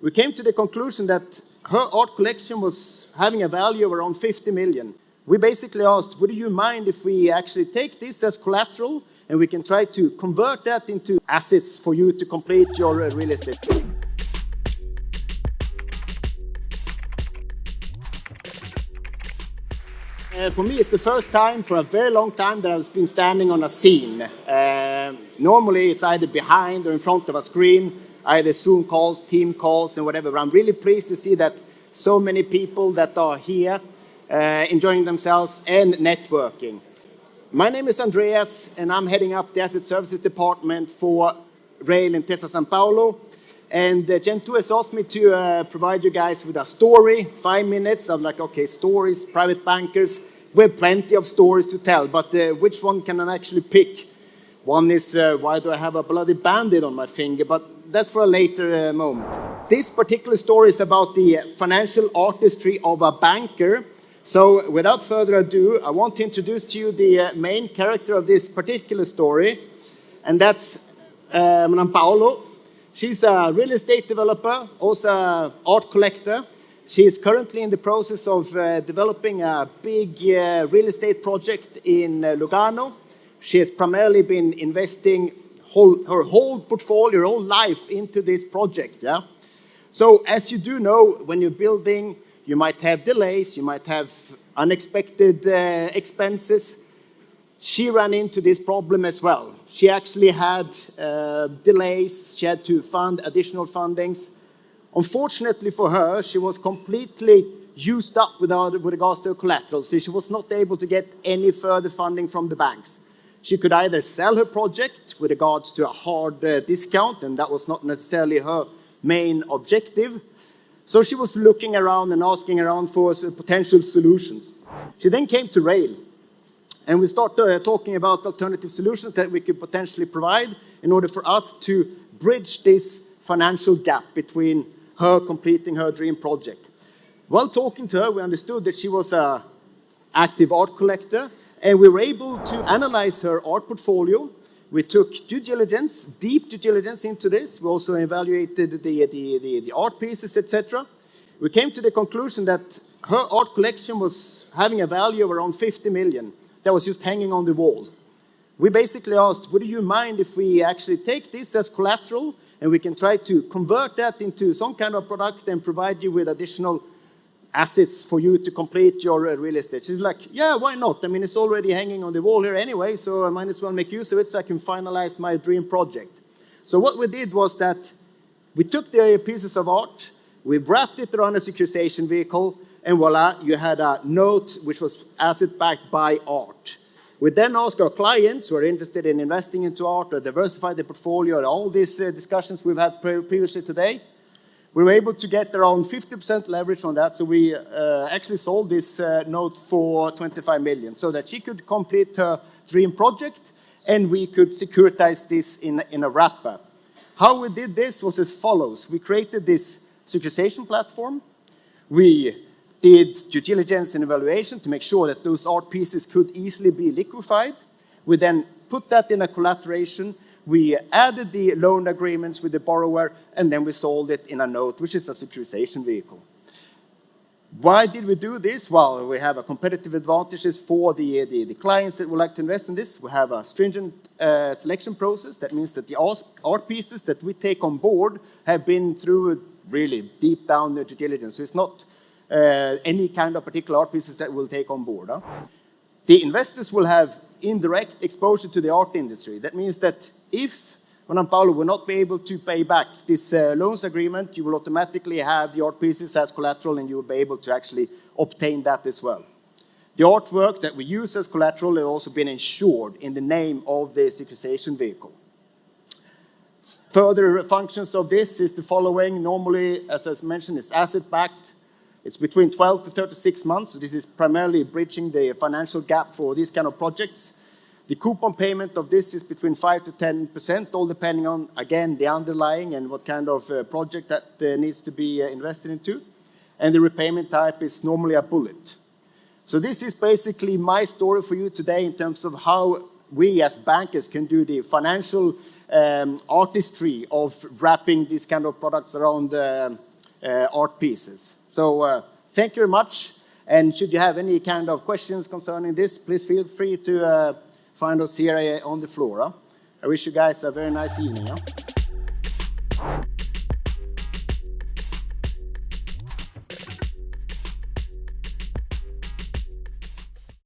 We came to the conclusion that her art collection was having a value of around 50 million. We basically asked, would you mind if we actually take this as collateral and we can try to convert that into assets for you to complete your real estate? For me, it's the first time for a very long time that I've been standing on a scene. Normally, it's either behind or in front of a screen, either Zoom calls, team calls, and whatever. But I'm really pleased to see that so many people that are here enjoying themselves and networking. My name is Andreas, and I'm heading up the Asset Services Department for Reyl in São Paulo. And Gen2 has asked me to provide you guys with a story, 5 minutes. I'm like, okay, stories, private bankers. We have plenty of stories to tell, but which one can I actually pick? One is, why do I have a bloody bandit on my finger? But that's for a later moment. This particular story is about the financial artistry of a banker. So without further ado, I want to introduce to you the main character of this particular story, and that's Madame Paolo. She's a real estate developer, also an art collector. She is currently in the process of developing a big real estate project in Lugano. She has primarily been investing her whole portfolio, her whole life into this project. Yeah. So as you do know, when you're building, you might have delays, you might have unexpected expenses. She ran into this problem as well. She actually had delays. She had to fund additional fundings. Unfortunately for her, she was completely used up with regards to her collateral, so she was not able to get any further funding from the banks. She could either sell her project with regards to a hard discount, and that was not necessarily her main objective. So she was looking around and asking around for potential solutions. She then came to Reyl. And we started talking about alternative solutions that we could potentially provide in order for us to bridge this financial gap between her completing her dream project. While talking to her, we understood that she was an active art collector, and we were able to analyze her art portfolio. We took due diligence, deep due diligence into this. We also evaluated the art pieces, etc. We came to the conclusion that her art collection was having a value of around 50 million. That was just hanging on the wall. We basically asked, would you mind if we actually take this as collateral and we can try to convert that into some kind of product and provide you with additional assets for you to complete your real estate? She's like, yeah, why not? I mean, it's already hanging on the wall here anyway, so I might as well make use of it so I can finalize my dream project. So what we did was that we took the pieces of art, we wrapped it around a securitization vehicle, and voila, you had a note which was asset-backed by art. We then asked our clients who are interested in investing into art or diversify their portfolio, and all these discussions we've had previously today. We were able to get around 50% leverage on that, so we actually sold this note for 25 million so that she could complete her dream project and we could securitize this in a wrapper. How we did this was as follows. We created this securitization platform. We did due diligence and evaluation to make sure that those art pieces could easily be liquefied. We then put that in a collateration. We added the loan agreements with the borrower, and then we sold it in a note, which is a securitization vehicle. Why did we do this? Well, we have a competitive advantages for the clients that would like to invest in this. We have a stringent selection process. That means that the art pieces that we take on board have been through really deep down due diligence. So it's not any kind of particular art pieces that we'll take on board. The investors will have indirect exposure to the art industry. That means that if Madame Paolo will not be able to pay back this loans agreement, you will automatically have the art pieces as collateral and you will be able to actually obtain that as well. The artwork that we use as collateral has also been insured in the name of the securitization vehicle. Further functions of this is the following. Normally, as I mentioned, it's asset-backed. It's between 12 to 36 months, so this is primarily bridging the financial gap for these kind of projects. The coupon payment of this is between 5 to 10%, all depending on, again, the underlying and what kind of project that needs to be invested into. And the repayment type is normally a bullet. So this is basically my story for you today in terms of how we as bankers can do the financial artistry of wrapping these kind of products around art pieces. So thank you very much. And should you have any kind of questions concerning this, please feel free to find us here on the floor. I wish you guys a very nice evening.